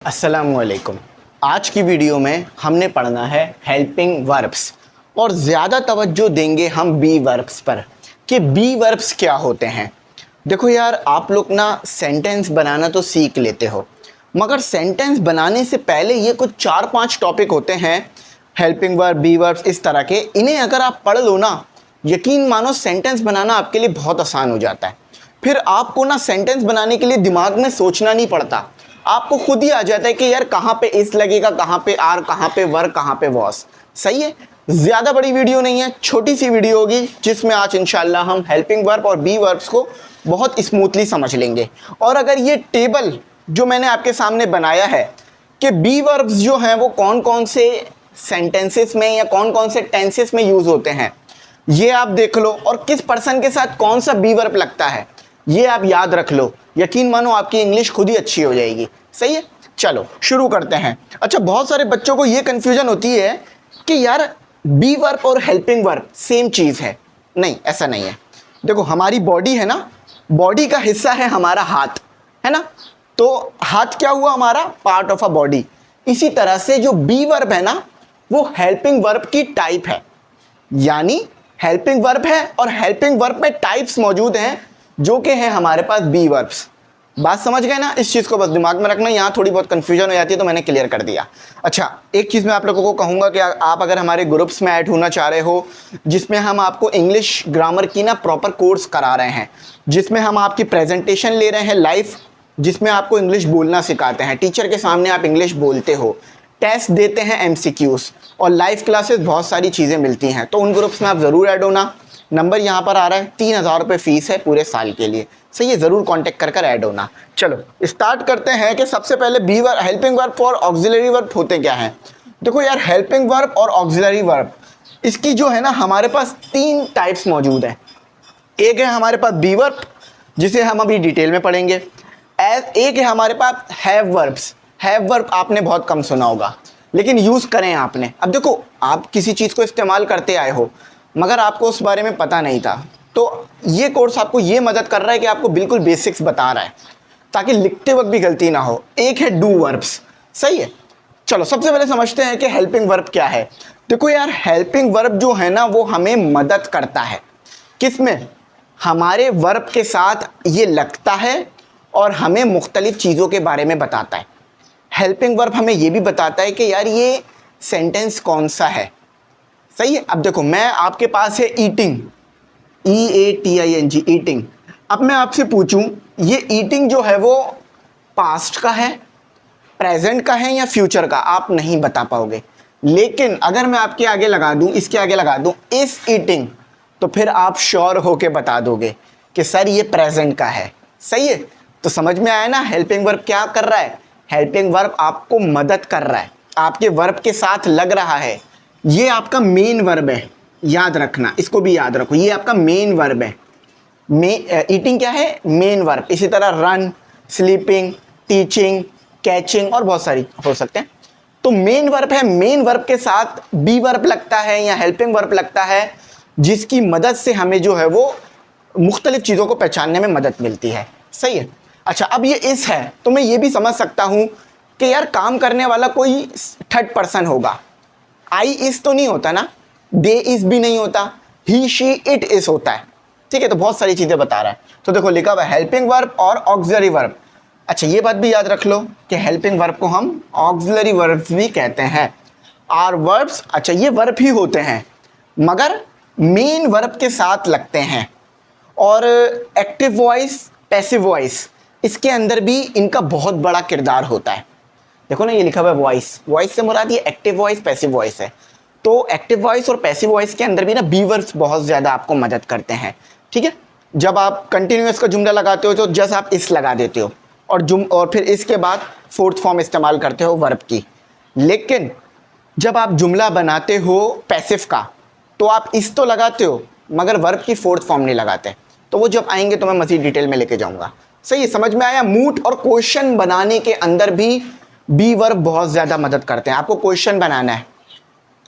अस्सलामुअलैकुम। आज की वीडियो में हमने पढ़ना है हेल्पिंग वर्ब्स और ज़्यादा तवज्जो देंगे हम बी वर्ब्स पर कि बी वर्ब्स क्या होते हैं। देखो यार, आप लोग ना सेंटेंस बनाना तो सीख लेते हो, मगर सेंटेंस बनाने से पहले ये कुछ 4-5 टॉपिक होते हैं, हेल्पिंग वर्ब, बी वर्ब्स, इस तरह के। इन्हें अगर आप पढ़ लो ना, यकीन मानो सेंटेंस बनाना आपके लिए बहुत आसान हो जाता है। फिर आपको ना सेंटेंस बनाने के लिए दिमाग में सोचना नहीं पड़ता, आपको खुद ही आ जाता है कि यार कहाँ पे इस लगेगा, कहाँ पे आर, कहाँ पे वर, कहाँ पे वॉस। सही है। ज़्यादा बड़ी वीडियो नहीं है, छोटी सी वीडियो होगी जिसमें आज इंशाल्लाह हम हेल्पिंग वर्ब और बी वर्ब्स को बहुत स्मूथली समझ लेंगे। और अगर ये टेबल जो मैंने आपके सामने बनाया है कि बी वर्ब्स जो हैं वो कौन कौन से सेंटेंसेस में या कौन कौन से टेंसेस में यूज़ होते हैं, ये आप देख लो, और किस पर्सन के साथ कौन सा बी वर्ब लगता है ये आप याद रख लो। यकीन मानो आपकी इंग्लिश खुद ही अच्छी हो जाएगी। सही है, चलो शुरू करते हैं। अच्छा, बहुत सारे बच्चों को ये कन्फ्यूजन होती है कि यार बी वर्ब और हेल्पिंग वर्ब सेम चीज़ है। नहीं, ऐसा नहीं है। देखो, हमारी बॉडी है ना, बॉडी का हिस्सा है हमारा हाथ, है ना, तो हाथ क्या हुआ, हमारा पार्ट ऑफ अ बॉडी। इसी तरह से जो बी वर्ब है ना, वो हेल्पिंग वर्ब की टाइप है। यानी हेल्पिंग वर्ब है और हेल्पिंग वर्ब में टाइप्स मौजूद हैं जो कि हैं हमारे पास बी वर्ब्स। बात समझ गए ना? इस चीज़ को बस दिमाग में रखना, यहाँ थोड़ी बहुत कन्फ्यूजन हो जाती है तो मैंने क्लियर कर दिया। अच्छा, एक चीज़ मैं आप लोगों को कहूँगा कि आप अगर हमारे ग्रुप्स में ऐड होना चाह रहे हो, जिसमें हम आपको इंग्लिश ग्रामर की ना प्रॉपर कोर्स करा रहे हैं, जिसमें हम आपकी प्रेजेंटेशन ले रहे हैं लाइव, जिसमें आपको इंग्लिश बोलना सिखाते हैं, टीचर के सामने आप इंग्लिश बोलते हो, टेस्ट देते हैं, एमसीक्यूज़ और लाइव क्लासेस, बहुत सारी चीज़ें मिलती हैं, तो उन ग्रुप्स में आप ज़रूर ऐड होना। नंबर यहाँ पर आ रहा है, 3000 रुपये फ़ीस है पूरे साल के लिए। सही है, ज़रूर कांटेक्ट कर कर ऐड होना। चलो स्टार्ट करते हैं कि सबसे पहले बी वर्ब, हेल्पिंग वर्ब और ऑक्सिलरी वर्ब होते क्या हैं। देखो यार, हेल्पिंग वर्ब और ऑक्सिलरी वर्ब, इसकी जो है ना हमारे पास 3 टाइप्स मौजूद हैं। एक है हमारे पास बी वर्ब, जिसे हम अभी डिटेल में पढ़ेंगे। एक है हमारे पास हैव वर्ब्स। हैव वर्ब आपने बहुत कम सुना होगा, लेकिन यूज़ करें आपने। अब देखो, आप किसी चीज़ को इस्तेमाल करते आए हो मगर आपको उस बारे में पता नहीं था, तो ये कोर्स आपको ये मदद कर रहा है कि आपको बिल्कुल बेसिक्स बता रहा है ताकि लिखते वक्त भी गलती ना हो। एक है डू वर्ब्स। सही है, चलो सबसे पहले समझते हैं कि हेल्पिंग वर्ब क्या है। देखो यार, हेल्पिंग वर्ब जो है ना वो हमें मदद करता है। किसमें? हमारे वर्ब के साथ ये लगता है और हमें मुख्तलिफ चीज़ों के बारे में बताता है। हेल्पिंग वर्ब हमें ये भी बताता है कि यार ये सेंटेंस कौन सा है। सही है। अब देखो, मैं आपके पास है ईटिंग, EATING, ईटिंग। अब मैं आपसे पूछूं, ये ईटिंग जो है वो पास्ट का है, प्रेजेंट का है या फ्यूचर का, आप नहीं बता पाओगे। लेकिन अगर मैं आपके आगे लगा दूं, इसके आगे लगा दूं इस ईटिंग, तो फिर आप श्योर होके बता दोगे कि सर ये प्रेजेंट का है। सही है, तो समझ में आया ना हेल्पिंग वर्ब क्या कर रहा है। हेल्पिंग वर्ब आपको मदद कर रहा है, आपके वर्ब के साथ लग रहा है। ये आपका मेन वर्ब है, याद रखना, इसको भी याद रखो, ये आपका मेन वर्ब है। ईटिंग क्या है? Main verb. इसी तरह रन, स्लीपिंग, टीचिंग, कैचिंग और बहुत सारी हो सकते हैं। तो मेन वर्ब है, मेन वर्ब के साथ बी वर्ब लगता है या हेल्पिंग वर्ब लगता है, जिसकी मदद से हमें जो है वो मुख्तलिफ चीज़ों को पहचानने में मदद मिलती है। सही है। अच्छा, अब ये इस है तो मैं ये भी समझ सकता हूँ कि यार काम करने वाला कोई थर्ड पर्सन होगा। आई इस तो नहीं होता ना, दे इस भी नहीं होता, ही शी इट इस होता है। ठीक है, तो बहुत सारी चीज़ें बता रहा है। तो देखो लिखा हुआ है हेल्पिंग वर्ब और ऑक्सिलरी वर्ब। अच्छा, ये बात भी याद रख लो कि हेल्पिंग वर्ब को हम ऑक्सिलरी वर्ब्स भी कहते हैं। आर वर्ब्स, अच्छा ये वर्ब ही होते हैं मगर मेन वर्ब के साथ लगते हैं। और एक्टिव वॉइस, पैसिव वॉइस, इसके अंदर भी इनका बहुत बड़ा किरदार होता है। देखो ना, ये लिखा हुआ है वॉइस, वॉइस से मुराद ये एक्टिव वॉइस, पैसिव वॉइस है। तो एक्टिव वॉइस और पैसिव वॉइस के अंदर भी ना बी वर्ब्स बहुत ज़्यादा आपको मदद करते हैं। ठीक है, जब आप कंटिन्यूअस का जुमला लगाते हो तो जस्ट आप इस लगा देते हो और फिर इसके बाद फोर्थ फॉर्म इस्तेमाल करते हो वर्ब की। लेकिन जब आप जुमला बनाते हो पैसिव का तो आप इस तो लगाते हो मगर वर्ब की फोर्थ फॉर्म नहीं लगाते। तो वो जब आएंगे तो मैं मज़ीद डिटेल में लेके जाऊँगा। सही है, समझ में आया? मूड और क्वेश्चन बनाने के अंदर भी बी वर्ब बहुत ज़्यादा मदद करते हैं। आपको क्वेश्चन बनाना है,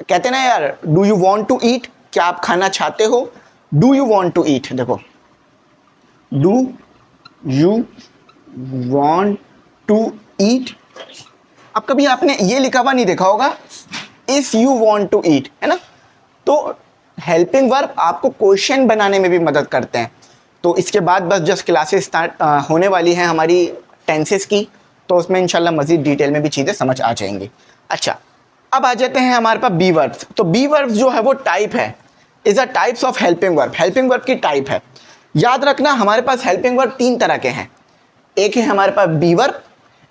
कहते हैं ना यार, do you want to eat, क्या आप खाना चाहते हो? Do you want to eat, देखो do you want to eat, अब कभी आपने ये लिखा हुआ नहीं देखा होगा, if you want to eat, है ना। तो हेल्पिंग वर्ब आपको क्वेश्चन बनाने में भी मदद करते हैं। तो इसके बाद बस जस्ट क्लासेस स्टार्ट होने वाली हैं हमारी टेंसेस की, तो उसमें इंशाल्लाह मज़ीद डिटेल में भी चीज़ें समझ आ जाएंगी। अच्छा, अब आ जाते हैं हमारे पास बी वर्ब्स। तो बी वर्ब्स जो है वो टाइप है, is a types of helping verb. Helping verb की टाइप है। याद रखना हमारे पास हेल्पिंग वर्ब 3 तरह के हैं। एक है हमारे पास बी वर्ब,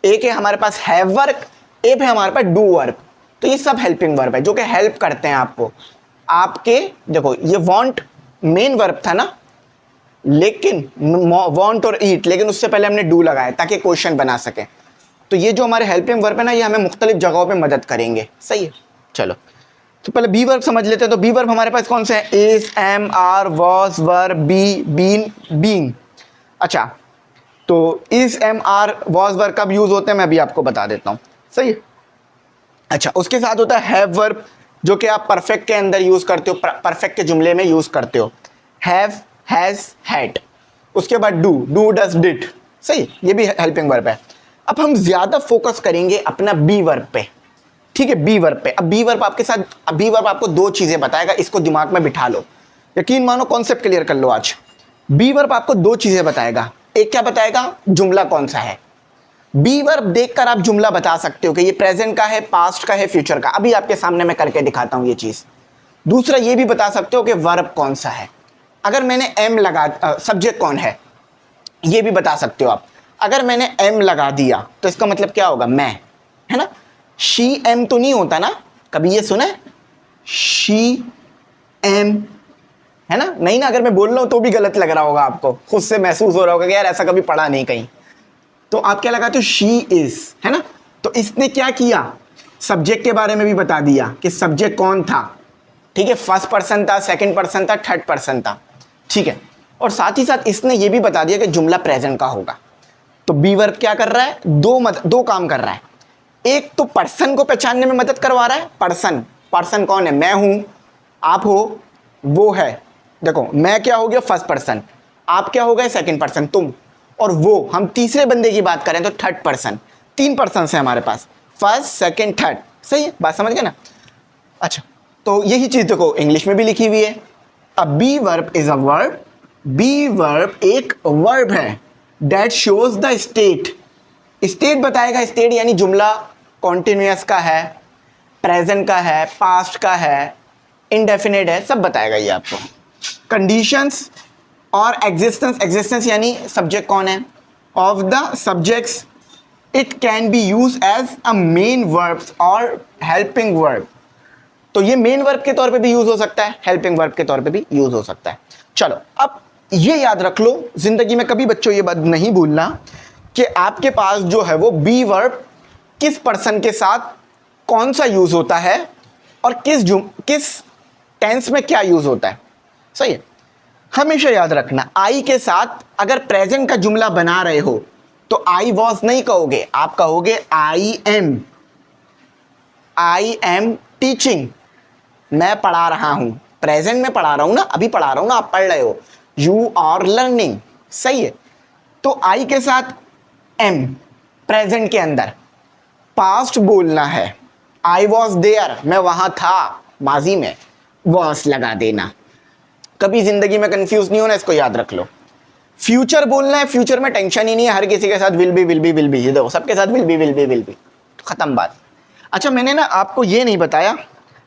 एक है हमारे पास हैव वर्ब, एक है हमारे पास डू वर्ब। तो ये सब हेल्पिंग वर्ब है जो कि हेल्प करते हैं आपको। आपके देखो ये वांट मेन वर्ब था ना, लेकिन वांट और ईट, लेकिन उससे पहले हमने डू लगाया ताकि क्वेश्चन बना सकें। तो ये जो हमारे हेल्पिंग वर्ब है ना, ये हमें मुख्तलिफ जगहों पे मदद करेंगे। सही है, चलो तो पहले बी वर्ब समझ लेते हैं। तो बी वर्ब हमारे पास कौन से हैं? Is, am, are, was, were, be, been, being. अच्छा, तो is, am, are, was, were कब यूज होते हैं मैं भी आपको बता देता हूँ। सही है। अच्छा, उसके साथ होता है हैव वर्ब, जो कि आप परफेक्ट के अंदर यूज करते हो, परफेक्ट के जुमले में यूज करते हो। Have, has, had. उसके बाद डू, डू, डज, डिड। सही, ये भी हेल्पिंग वर्ब है। अब हम ज्यादा फोकस करेंगे अपना बी वर्ब पे। ठीक है, बी वर्ब पे। अब बी वर्ब आपके साथ, अब बी वर्ब आपको 2 चीजें बताएगा, इसको दिमाग में बिठा लो, यकीन मानो, कॉन्सेप्ट क्लियर कर लो आज। बी वर्ब आपको 2 चीजें बताएगा। एक क्या बताएगा? जुमला कौन सा है। बी वर्ब देखकर आप जुमला बता सकते हो कि ये प्रेजेंट का है, पास्ट का है, फ्यूचर का। अभी आपके सामने मैं करके दिखाता हूं ये चीज। दूसरा ये भी बता सकते हो कि वर्ब कौन सा है। अगर मैंने एम लगा, सब्जेक्ट कौन है, ये भी बता सकते हो आप। अगर मैंने एम लगा दिया तो इसका मतलब क्या होगा? मैं, है ना। शी एम तो नहीं होता ना, कभी ये सुना है? शी एम, है ना, नहीं ना। अगर मैं बोल रहा हूं तो भी गलत लग रहा होगा आपको, खुद से महसूस हो रहा होगा कि यार ऐसा कभी पढ़ा नहीं कहीं। तो आप क्या लगाते हो? शी इज, है ना। तो इसने क्या किया? सब्जेक्ट के बारे में भी बता दिया कि सब्जेक्ट कौन था। ठीक है, फर्स्ट पर्सन था, सेकंड पर्सन था, थर्ड पर्सन था। ठीक है, और साथ ही साथ इसने ये भी बता दिया कि जुमला प्रेजेंट का होगा। तो बी वर्ब क्या कर रहा है? दो काम कर रहा है। एक तो पर्सन को पहचानने में मदद करवा रहा है। पर्सन, पर्सन कौन है? मैं हूं, आप हो, वो है। देखो, मैं क्या हो गया? First person. आप क्या हो गए? सेकंड पर्सन, तुम। और वो, हम तीसरे बंदे की बात करें तो थर्ड पर्सन। 3 पर्सन है हमारे पास, फर्स्ट, सेकंड, थर्ड। सही है, बात समझ गए ना। अच्छा, तो यही चीज देखो इंग्लिश में भी लिखी हुई है। A be verb is a verb. Be verb एक वर्ब है that shows the state. State बताएगा। स्टेट यानी जुमला कॉन्टिन्यूअस का है, प्रेजेंट का है, पास्ट का है, इंडेफिनिट है, सब बताएगा ये आपको। कंडीशंस और एग्जिस्टेंस, एग्जिस्टेंस यानी सब्जेक्ट कौन है, of the subjects. It can be use as a main verb और हेल्पिंग वर्ब। तो ये मेन वर्ब के तौर पे भी यूज हो सकता है, हेल्पिंग वर्ब के तौर पे भी यूज हो सकता है। चलो, अब ये याद रख लो, जिंदगी में कभी बच्चों ये बात नहीं भूलना कि आपके पास जो है वो बी वर्ब किस पर्सन के साथ कौन सा यूज होता है और किस टेंस में क्या यूज होता है। सही है, हमेशा याद रखना। आई के साथ अगर प्रेजेंट का जुमला बना रहे हो तो आई वॉज नहीं कहोगे, आप कहोगे I am. I am teaching, मैं पढ़ा रहा हूं। प्रेजेंट में पढ़ा रहा हूं ना, अभी पढ़ा रहा हूं ना, आप पढ़ रहे हो। You are learning. सही है, तो आई के साथ एम प्रेजेंट के अंदर। पास्ट बोलना है, आई वॉज देयर, मैं वहां था, माजी में वॉज लगा देना। कभी जिंदगी में कंफ्यूज नहीं होना, इसको याद रख लो। फ्यूचर बोलना है, फ्यूचर में टेंशन ही नहीं है, हर किसी के साथ will be will be will be, ये देखो सबके साथ will be will be will be, खत्म बात। अच्छा, मैंने ना आपको ये नहीं बताया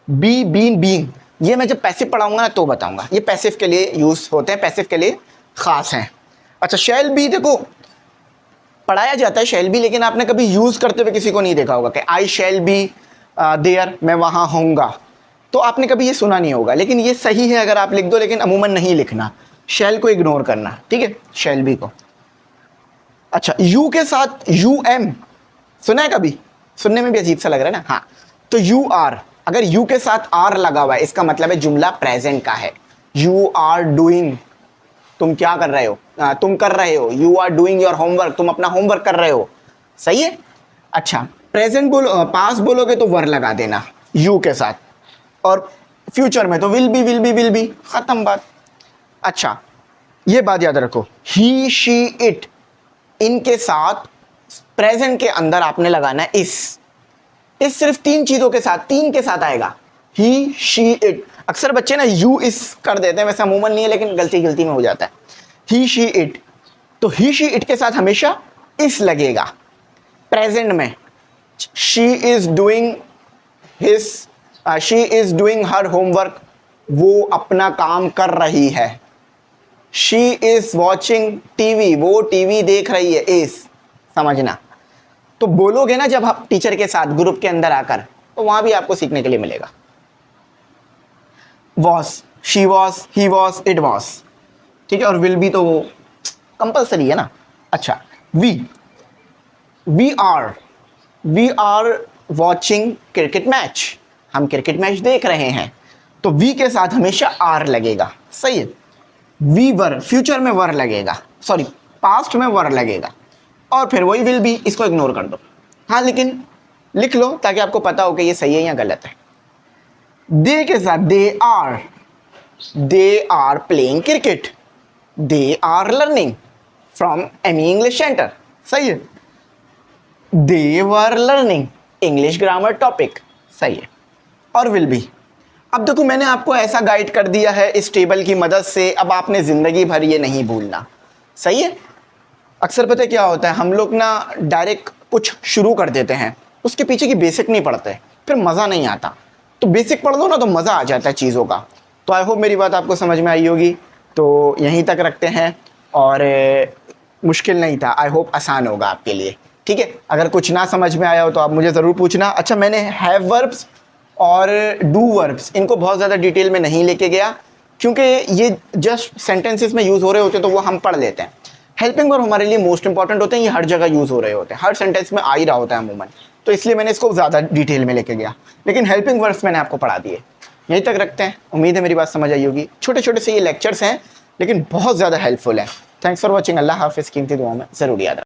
बी, बीन, बीइंग, ये मैं जब पैसिव पढ़ाऊंगा ना तो बताऊंगा। ये पैसिव के लिए यूज होते हैं, पैसिव के लिए खास हैं। अच्छा, शैल बी देखो पढ़ाया जाता है शैल बी, लेकिन आपने कभी यूज करते हुए किसी को नहीं देखा होगा कि आई शैल बी देयर, मैं वहां होऊंगा। तो आपने कभी ये सुना नहीं होगा, लेकिन ये सही है अगर आप लिख दो, लेकिन अमूमन नहीं लिखना, शैल को इग्नोर करना। ठीक है, शैल बी को। अच्छा, यू के साथ यू एम सुना है कभी? सुनने में भी अजीब सा लग रहा है ना। हाँ, तो यू आर, अगर यू के साथ आर लगा हुआ है इसका मतलब है जुमला प्रेजेंट का है। यू आर डूइंग, तुम क्या कर रहे हो, तुम कर रहे हो। You are doing your homework, तुम अपना होमवर्क कर रहे हो। सही है। अच्छा, प्रेजेंट बोलो, पास बोलोगे तो वर लगा देना यू के साथ, और फ्यूचर में तो will be will be will be, खत्म बात। अच्छा, ये बात याद रखो, ही, शी, इट, इनके साथ प्रेजेंट के अंदर आपने लगाना है इस। इस सिर्फ 3 चीज़ों के साथ, 3 के साथ आएगा, ही, शी, इट। अक्सर बच्चे ना यू इस कर देते हैं, वैसे अमूमन नहीं है लेकिन गलती में हो जाता है। ही, शी, इट, तो ही, शी, इट के साथ हमेशा इस लगेगा। प्रेजेंट में she is doing her homework, वो अपना काम कर रही है। शी इज वॉचिंग टीवी, वो टीवी देख रही है, इज, समझना। तो बोलोगे ना जब आप टीचर के साथ ग्रुप के अंदर आकर, तो वहां भी आपको सीखने के लिए मिलेगा। Was, she was, he was, it was, ठीक है। और विल भी तो वो कंपल्सरी है ना। अच्छा, we are watching cricket match, हम क्रिकेट मैच देख रहे हैं, तो वी के साथ हमेशा आर लगेगा, सही है। वी वर, फ्यूचर में वर लगेगा, सॉरी पास्ट में वर लगेगा, और फिर वही विल बी, इसको इग्नोर कर दो। हाँ लेकिन लिख लो ताकि आपको पता हो कि ये सही है या गलत है। दे के साथ they are playing cricket, they are learning from Amy English centre, सही है। They were learning English grammar topic, सही है। और विल बी, अब देखो मैंने आपको ऐसा गाइड कर दिया है इस टेबल की मदद से, अब आपने ज़िंदगी भर ये नहीं भूलना, सही है। अक्सर पता है क्या होता है, हम लोग ना डायरेक्ट कुछ शुरू कर देते हैं, उसके पीछे की बेसिक नहीं पढ़ते, फिर मज़ा नहीं आता। तो बेसिक पढ़ लो ना तो मज़ा आ जाता है चीज़ों का। तो आई होप मेरी बात आपको समझ में आई होगी। तो यहीं तक रखते हैं, और मुश्किल नहीं था, आई होप आसान होगा आपके लिए, ठीक है। अगर कुछ ना समझ में आया हो तो आप मुझे ज़रूर पूछना। अच्छा, मैंने हैव वर्ब्स और डू वर्ब्स इनको बहुत ज़्यादा डिटेल में नहीं लेके गया, क्योंकि ये जस्ट सेंटेंसेस में यूज़ हो रहे होते हैं तो वो हम पढ़ लेते हैं। हेल्पिंग वर्ब हमारे लिए मोस्ट इंपॉर्टेंट होते हैं, ये हर जगह यूज़ हो रहे होते हैं, हर सेंटेंस में आ ही रहा होता है अमूमन, तो इसलिए मैंने इसको ज़्यादा डिटेल में लेके गया। लेकिन हेल्पिंग वर्ब्स मैंने आपको पढ़ा दिए। यहीं तक रखते हैं, उम्मीद है मेरी बात समझ आई होगी। छोटे छोटे से ये लेक्चर्स हैं लेकिन बहुत ज़्यादा हेल्पफुल है। Thanks for watching. अल्लाह हाफिज़। कीमती दुआ में ज़रूर याद रखें।